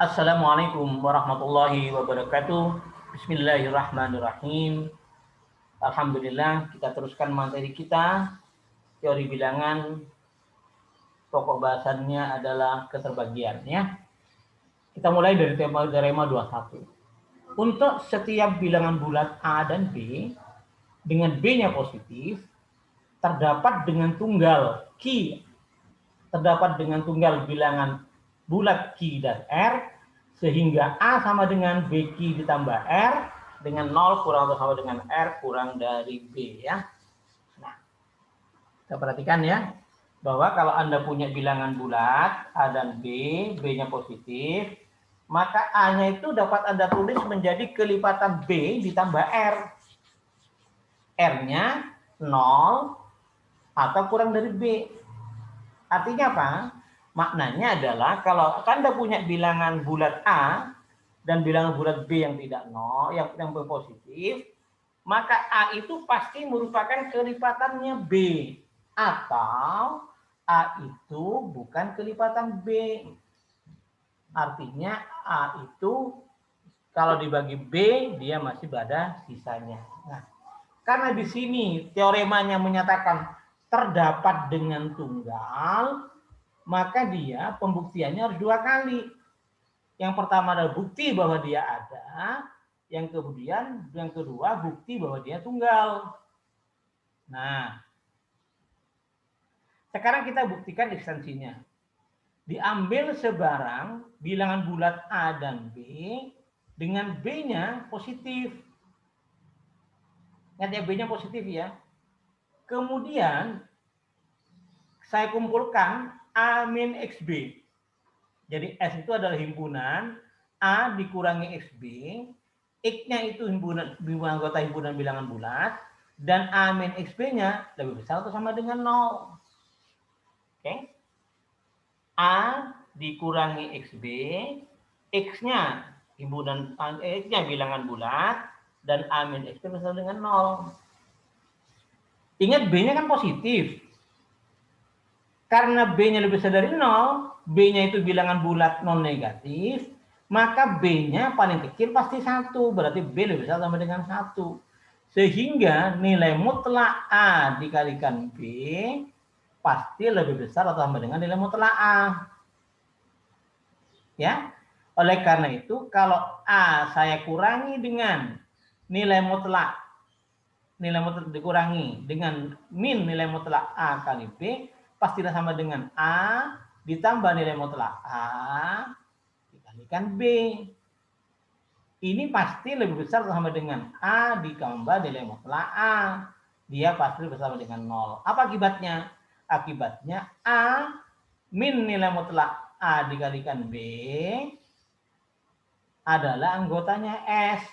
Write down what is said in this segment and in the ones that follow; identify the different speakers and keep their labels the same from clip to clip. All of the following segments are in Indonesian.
Speaker 1: Assalamualaikum warahmatullahi wabarakatuh. Bismillahirrahmanirrahim. Alhamdulillah, kita teruskan materi kita. Teori bilangan, pokok bahasannya adalah keterbagian ya. Kita mulai dari teorema 21. Untuk setiap bilangan bulat A dan B dengan B-nya positif, terdapat dengan tunggal bilangan bulat Q dan R, sehingga A sama dengan BQ ditambah R dengan 0 kurang atau sama dengan R kurang dari B ya. Nah, kita perhatikan ya, bahwa kalau Anda punya bilangan bulat A dan B, B-nya positif, maka A-nya itu dapat Anda tulis menjadi kelipatan B ditambah R. R-nya 0 atau kurang dari B. Artinya apa? Maknanya adalah kalau Anda punya bilangan bulat A dan bilangan bulat B yang tidak nol, yang positif, maka A itu pasti merupakan kelipatannya B, atau A itu bukan kelipatan B. Artinya A itu kalau dibagi B dia masih ada sisanya. Nah, karena di sini teoremanya menyatakan terdapat dengan tunggal, maka dia pembuktiannya harus 2 kali. Yang pertama adalah bukti bahwa dia ada, yang kedua bukti bahwa dia tunggal. Nah, sekarang kita buktikan ekstensinya. Diambil sebarang bilangan bulat A dan B dengan B-nya positif. Ingat ya, B-nya positif ya. Kemudian saya kumpulkan A min XB. Jadi S itu adalah himpunan A dikurangi XB, X-nya itu anggota himpunan bilangan bulat, dan A min XB-nya lebih besar atau sama dengan 0. Oke. A dikurangi XB, X-nya X-nya bilangan bulat, dan A min XB besar dengan 0. Ingat B-nya kan positif. Karena B-nya lebih besar dari 0, B-nya itu bilangan bulat non negatif, maka B-nya paling kecil pasti 1. Berarti B lebih besar sama dengan 1. Sehingga nilai mutlak A dikalikan B pasti lebih besar atau sama dengan nilai mutlak A. Ya. Oleh karena itu, kalau A saya kurangi dengan nilai mutlak dikurangi dengan min nilai mutlak A kali B, pastilah sama dengan A ditambah nilai mutlak A dikalikan B. Ini pasti lebih besar sama dengan A ditambah nilai mutlak A. Dia pasti lebih besar dengan 0. Apa akibatnya? Akibatnya A min nilai mutlak A dikalikan B adalah anggotanya S.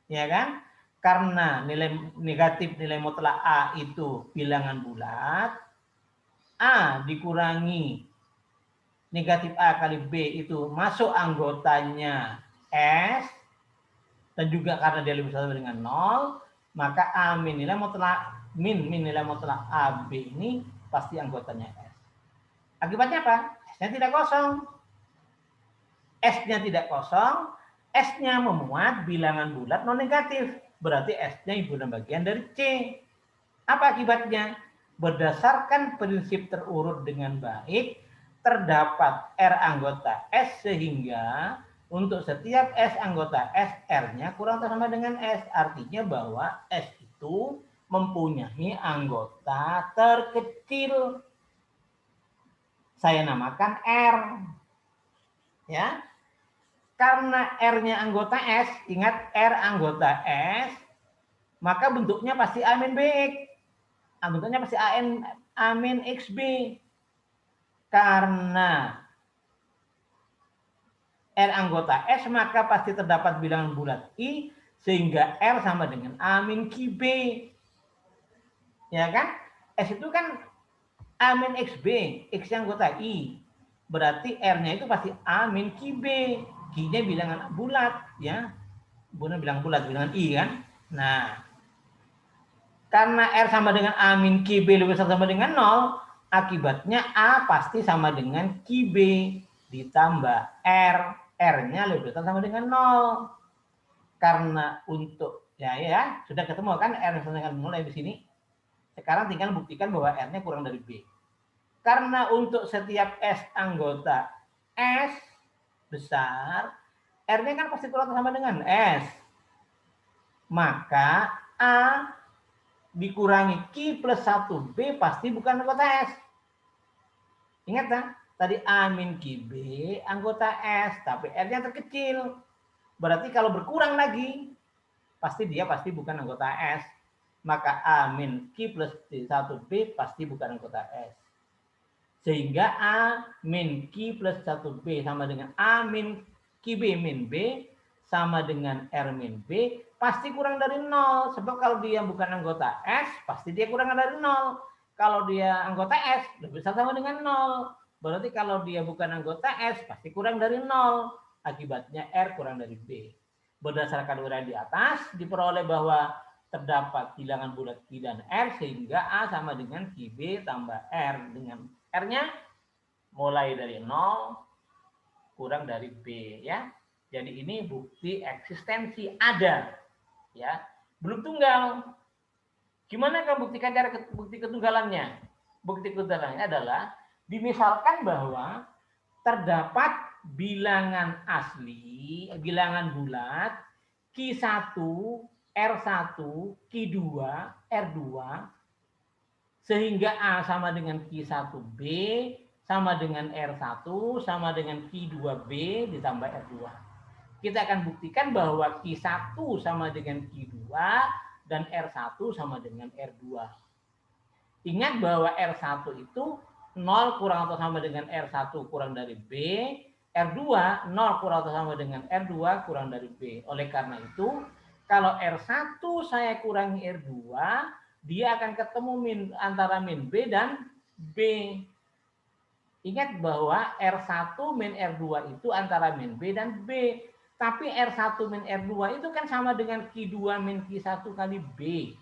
Speaker 1: Ya kan? Karena nilai negatif nilai mutlak A itu bilangan bulat, A dikurangi negatif A kali B itu masuk anggotanya S, dan juga karena dia lebih besar dengan 0, maka A min nilai mutlak AB ini pasti anggotanya S. Akibatnya apa? S-nya tidak kosong. S-nya tidak kosong, S-nya memuat bilangan bulat non negatif. Berarti S-nya himpunan bagian dari C. Apa akibatnya? Berdasarkan prinsip terurut dengan baik, terdapat R anggota S sehingga untuk setiap S anggota S, R-nya kurang atau sama dengan S. Artinya bahwa S itu mempunyai anggota terkecil. Saya namakan R. Ya. Karena R-nya anggota S, ingat R anggota S, maka bentuknya pasti A min BX. Anggotanya pasti A min XB. Karena R anggota S, maka pasti terdapat bilangan bulat I, sehingga R sama dengan A min QB. Ya kan? S itu kan A min XB, X yang anggota I. Berarti R-nya itu pasti A min QB. Q-nya bilangan bulat, ya. Bukan bilangan bulat, bilangan I kan? Nah, karena R sama dengan A min QB lebih besar sama dengan 0, akibatnya A pasti sama dengan QB ditambah R. R-nya lebih besar sama dengan 0. Karena untuk, ya sudah ketemu kan R sama dengan 0 di sini. Sekarang tinggal buktikan bahwa R-nya kurang dari B. Karena untuk setiap S anggota S besar, R-nya kan pasti kurang atau sama dengan S. Maka A dikurangi Q plus 1B pasti bukan anggota S. Ingat kan? Tadi A min QB anggota S, tapi R-nya terkecil. Berarti kalau berkurang lagi, dia pasti bukan anggota S. Maka A min Q plus 1B pasti bukan anggota S. Sehingga A min Q plus 1B sama dengan A min QB min B sama dengan R min B pasti kurang dari 0. Sebab kalau dia bukan anggota S, pasti dia kurang dari 0. Kalau dia anggota S, lebih besar sama dengan 0. Berarti kalau dia bukan anggota S, pasti kurang dari 0. Akibatnya R kurang dari B. Berdasarkan uraian di atas, diperoleh bahwa terdapat bilangan bulat Q dan R, sehingga A sama dengan QB tambah R, dengan R-nya mulai dari 0 kurang dari B, ya. Jadi ini bukti eksistensi ada, ya. Belum tunggal. Gimana kalau buktikan cara bukti ketunggalannya? Bukti ketunggalannya adalah dimisalkan bahwa terdapat bilangan asli, bilangan bulat Q1, R1, Q2, R2 sehingga A sama dengan Q1B sama dengan R1 sama dengan Q2B ditambah R2. Kita akan buktikan bahwa Q1 sama dengan Q2 dan R1 sama dengan R2. Ingat bahwa R1 itu 0 kurang atau sama dengan R1 kurang dari B, R2 0 kurang atau sama dengan R2 kurang dari B. Oleh karena itu, kalau R1 saya kurangi R2, dia akan ketemu antara min B dan B. Ingat bahwa R1 min R2 itu antara min B dan B. Tapi R1 min R2 itu kan sama dengan Q2 min Q1 kali B.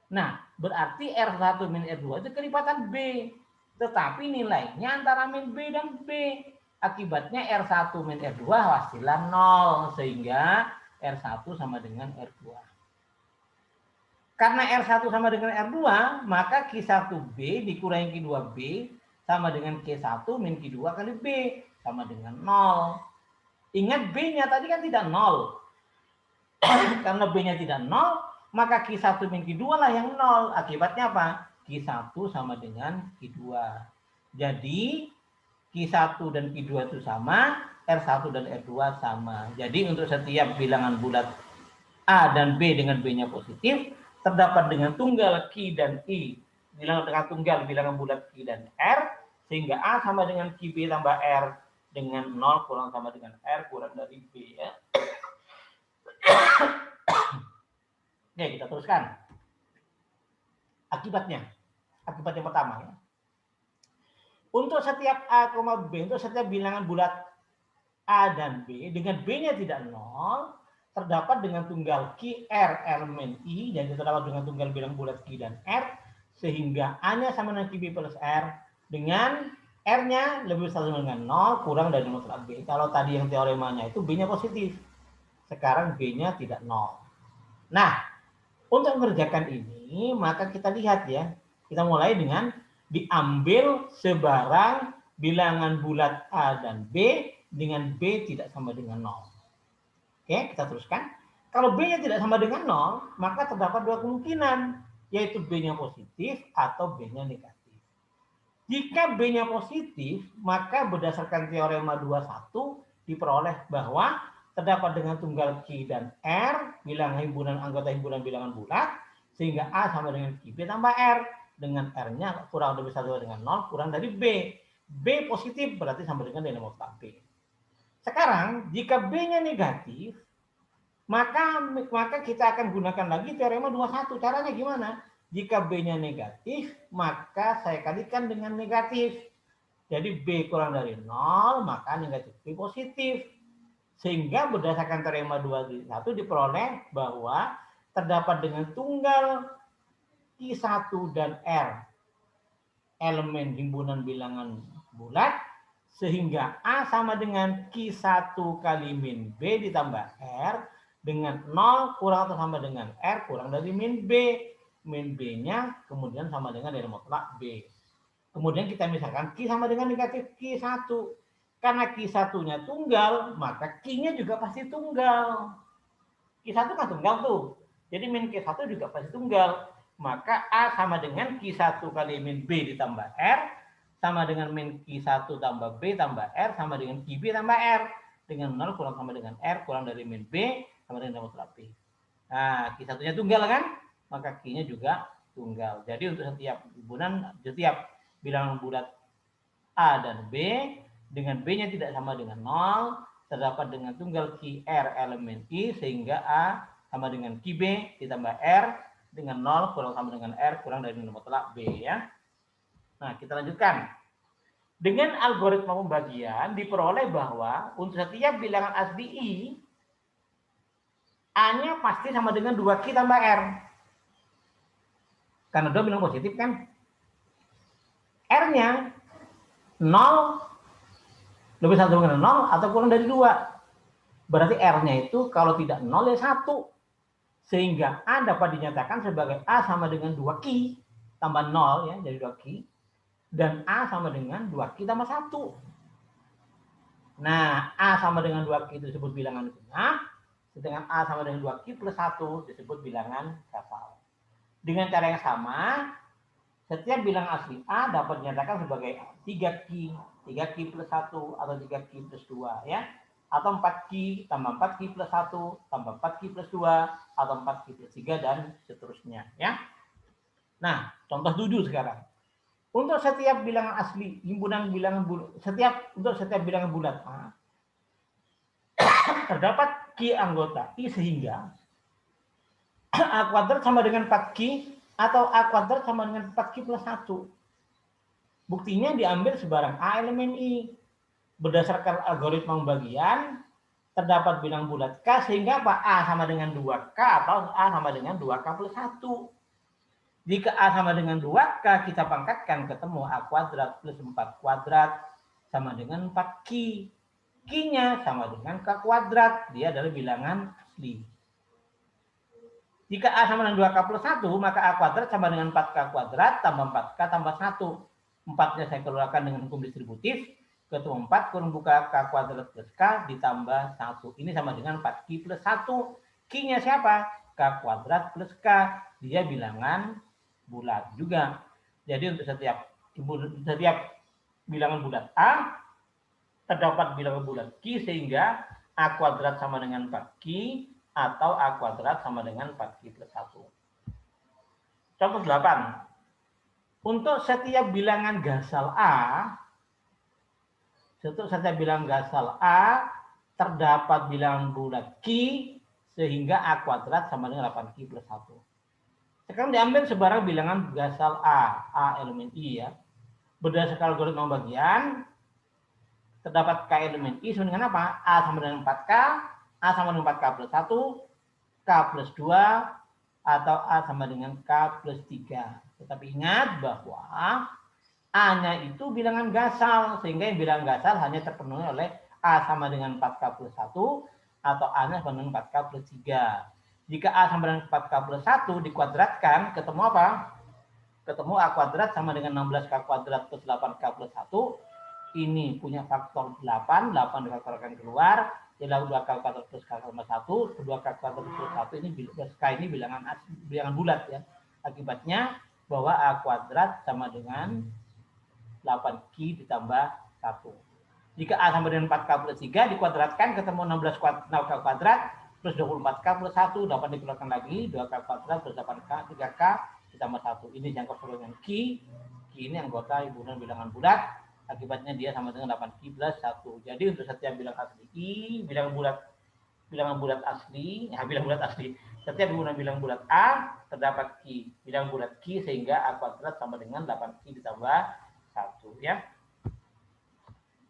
Speaker 1: Nah, berarti R1 min R2 itu kelipatan B. Tetapi nilainya antara min B dan B. Akibatnya R1 min R2 hasilnya 0. Sehingga R1 sama dengan R2. Karena R1 sama dengan R2, maka Q1B dikurangi Q2B sama dengan Q1 min Q2 kali B. Sama dengan 0. Ingat B-nya tadi kan tidak 0. Karena B-nya tidak 0, maka Q1 min Q2 lah yang 0. Akibatnya apa? Q1 sama dengan Q2. Jadi Q1 dan Q2 itu sama, R1 dan R2 sama. Jadi untuk setiap bilangan bulat A dan B dengan B-nya positif, terdapat dengan tunggal Q dan I. Bilangan dengan tunggal bilangan bulat Q dan R, sehingga A sama dengan QB tambah R dengan 0 kurang sama dengan R kurang dari B, ya. Oke, kita teruskan. Akibatnya yang pertama, ya. Untuk setiap A, B, untuk setiap bilangan bulat A dan B dengan B-nya tidak 0, terdapat dengan tunggal Q, R, R min I, dan terdapat dengan tunggal bilangan bulat Q dan R, sehingga A-nya sama dengan QB plus R, dengan R-nya lebih besar dengan 0, kurang dari mutlak B. Kalau tadi yang teoremanya itu B-nya positif, sekarang B-nya tidak 0. Nah, untuk mengerjakan ini, maka kita lihat, ya. Kita mulai dengan diambil sebarang bilangan bulat A dan B dengan B tidak sama dengan 0. Oke, kita teruskan. Kalau B-nya tidak sama dengan 0, maka terdapat dua kemungkinan, yaitu B-nya positif atau B-nya negatif. Jika B-nya positif, maka berdasarkan teorema 21 diperoleh bahwa terdapat dengan tunggal Q dan R, bilangan himpunan anggota himpunan bilangan bulat, sehingga A sama dengan QB tambah R, dengan R-nya kurang lebih besar dengan 0, kurang dari B. B positif berarti sama dengan nilai mutlak B. Sekarang, jika B-nya negatif, maka kita akan gunakan lagi teorema 21. Caranya gimana? Jika B-nya negatif, maka saya kalikan dengan negatif. Jadi B kurang dari 0, maka negatif B positif. Sehingga berdasarkan teorema 21 diperoleh bahwa terdapat dengan tunggal Q1 dan R, elemen himpunan bilangan bulat, sehingga A sama dengan Q1 kali min B ditambah R dengan 0 kurang atau sama dengan R kurang dari min B. Min B-nya kemudian sama dengan dari mutlak B. Kemudian kita misalkan Q sama dengan negatif Q1. Karena Q1-nya tunggal, maka Q-nya juga pasti tunggal. Q1 kan tunggal tuh. Jadi min Q1 juga pasti tunggal. Maka A sama dengan Q1 kali min B ditambah R sama dengan min Q1 tambah B tambah R sama dengan QB tambah R. Dengan 0 kurang sama dengan R kurang dari min B sama dengan mutlak B. Nah, Q1-nya tunggal kan? Maka Q-nya juga tunggal. Jadi untuk setiap bilangan bulat A dan B, dengan B-nya tidak sama dengan 0, terdapat dengan tunggal QR elemen I, sehingga A sama dengan QB ditambah R, dengan 0 kurang sama dengan R, kurang dari mutlak B ya. Nah, kita lanjutkan. Dengan algoritma pembagian, diperoleh bahwa untuk setiap bilangan asli I, A-nya pasti sama dengan 2Q tambah R. Karena 2 bilang positif kan. R-nya 0 lebih satu dengan 0 atau kurang dari 2. Berarti R-nya itu kalau tidak 0 ya 1. Sehingga A dapat dinyatakan sebagai A sama dengan 2Q tambah 0 ya, jadi 2Q. Dan A sama dengan 2Q tambah 1. Nah, A sama dengan 2Q itu disebut bilangan genap. Sedangkan A sama dengan 2Q plus 1 disebut bilangan gasal. Dengan cara yang sama, setiap bilangan asli A dapat dinyatakan sebagai 3Q, 3Q plus 1 atau 3Q plus 2 ya. Atau 4Q tambah 4Q plus 1 tambah 4Q plus 2 atau 4Q plus 3 dan seterusnya ya. Nah, contoh 7 sekarang. Untuk setiap bilangan asli, himpunan bilangan bulat, setiap bilangan bulat A terdapat Q anggota I sehingga A kuadrat sama dengan 4Q atau A kuadrat sama dengan 4Q plus 1. Buktinya diambil sebarang A elemen I. Berdasarkan algoritma pembagian, terdapat bilangan bulat K sehingga apa? A sama dengan 2K atau A sama dengan 2K plus 1. Jika A sama dengan 2K, kita pangkatkan ketemu A kuadrat plus 4 kuadrat sama dengan 4Q. Q-nya sama dengan K kuadrat. Dia adalah bilangan asli. Jika A sama dengan 2K plus 1, maka A kuadrat sama dengan 4K kuadrat tambah 4K tambah 1. 4-nya saya keluarkan dengan hukum distributif. Ketemu 4 kurang buka K kuadrat plus K ditambah 1. Ini sama dengan 4Q plus 1. Q-nya siapa? K kuadrat plus K. Dia bilangan bulat juga. Jadi untuk setiap bilangan bulat A, terdapat bilangan bulat Q sehingga A kuadrat sama dengan 4Q atau A kuadrat sama dengan 4Q plus 1. Contoh 8. Untuk setiap bilangan gasal A, terdapat bilangan bulat Q sehingga A kuadrat sama dengan 8Q plus 1. Sekarang diambil sebarang bilangan gasal A elemen I ya. Berdasarkan algoritma pembagian, terdapat K elemen I sama dengan apa? A sama dengan 4K, A sama dengan 4K plus 1, K plus 2, atau A sama dengan K plus 3. Tetapi ingat bahwa A-nya itu bilangan gasal, sehingga yang bilangan gasal hanya terpenuhi oleh A sama dengan 4K plus 1, atau A-nya sama dengan 4K plus 3. Jika A sama dengan 4K plus 1 dikuadratkan, ketemu apa? Ketemu A kuadrat sama dengan 16K kuadrat plus 8K plus 1. Ini punya faktor 8 difaktorkan keluar. Jadi 2K kuadrat plus K tambah 1. 2K kuadrat plus 1 ini K ini bilangan bulat ya. Akibatnya bahwa A kuadrat sama dengan 8Q ditambah 1. Jika A sama dengan 4K plus 3 dikuadratkan ketemu 16K kuadrat plus 24K plus 1, dapat dikeluarkan lagi 2K kuadrat plus 8K, 3K ditambah 1. Ini jangka perolongan Q. Q ini anggota himpunan bilangan bulat. Akibatnya dia sama dengan 8Q plus 1. Jadi untuk setiap bilangan asli I, bilangan bulat asli, setiap himpunan bilangan bulat A terdapat Q, bilangan bulat Q sehingga A kuadrat sama dengan 8Q ditambah 1 ya.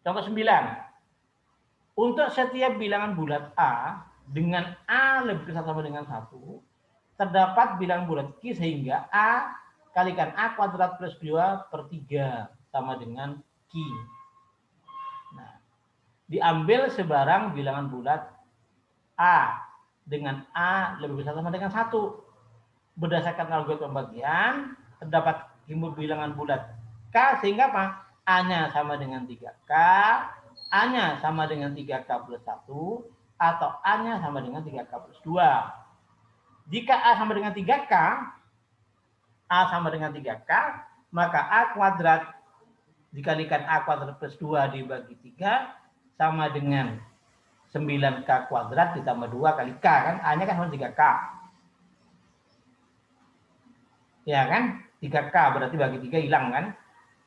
Speaker 1: Contoh 9. Untuk setiap bilangan bulat A dengan A lebih besar sama dengan 1, terdapat bilangan bulat Q sehingga A kalikan A kuadrat plus 2/3 sama dengan Q. diambil sebarang bilangan bulat A dengan A lebih besar sama dengan 1. Berdasarkan algoritma pembagian, terdapat timbul bilangan bulat K, sehingga apa? A-nya sama dengan 3K, A-nya sama dengan 3K plus 1, atau A-nya sama dengan 3K plus 2. Jika A sama dengan 3K, A sama dengan 3K, maka A kuadrat dikalikan A kuadrat plus 2 dibagi 3 sama dengan 9K kuadrat ditambah 2 kali K, kan? A-nya kan sama 3K. Ya kan? 3K berarti bagi 3 hilang kan?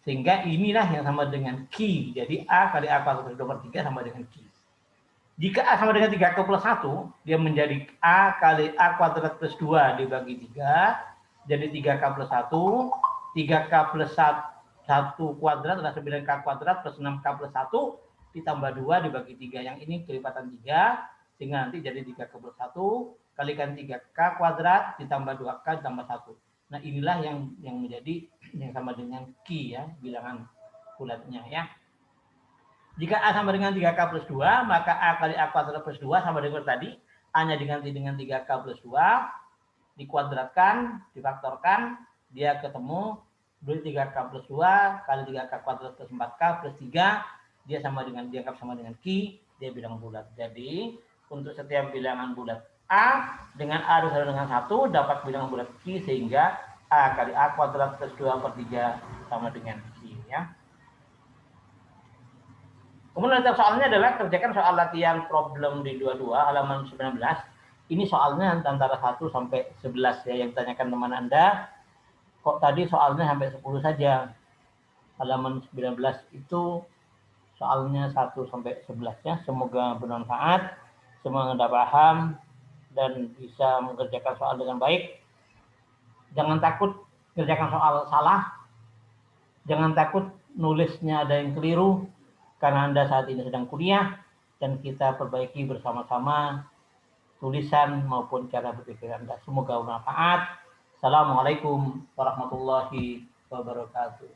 Speaker 1: Sehingga inilah yang sama dengan Q. Jadi A kali A kuadrat plus 2 per 3 sama dengan Q. Jika A sama dengan 3K plus 1, dia menjadi A kali A kuadrat plus 2 dibagi 3. Jadi 3K plus 1. 3K plus 1 kuadrat adalah 9K kuadrat plus 6K plus 1 ditambah 2 dibagi 3. Yang ini kelipatan 3. Sehingga nanti jadi 3K plus 1 kalikan 3K kuadrat ditambah 2K ditambah 1. Nah, inilah yang menjadi yang sama dengan Q ya, bilangan bulatnya ya. Jika A sama dengan 3K plus 2, maka A kali A kuadrat plus 2 sama dengan tadi. A-nya diganti dengan 3K plus 2, dikuadratkan, difaktorkan, dia ketemu 3K plus 2 kali 3K kuadrat plus 4K plus 3, dia sama dengan, dianggap sama dengan Q, dia bilangan bulat. Jadi, untuk setiap bilangan bulat A dengan A sama dengan 1 dapat bilangan bulat Q, sehingga A kali A kuadrat plus 2 per 3 sama dengan Q ya. Kemudian soalnya adalah kerjakan soal latihan problem di 22 halaman 19. Ini soalnya antara 1 sampai 11 ya, yang ditanyakan teman Anda. Kok tadi soalnya sampai 10 saja? Halaman 19 itu soalnya 1 sampai 11 ya. Semoga bermanfaat, semoga Anda paham dan bisa mengerjakan soal dengan baik. Jangan takut kerjakan soal salah. Jangan takut nulisnya ada yang keliru, karena Anda saat ini sedang kuliah dan kita perbaiki bersama-sama tulisan maupun cara berpikir Anda. Semoga bermanfaat. Assalamualaikum warahmatullahi wabarakatuh.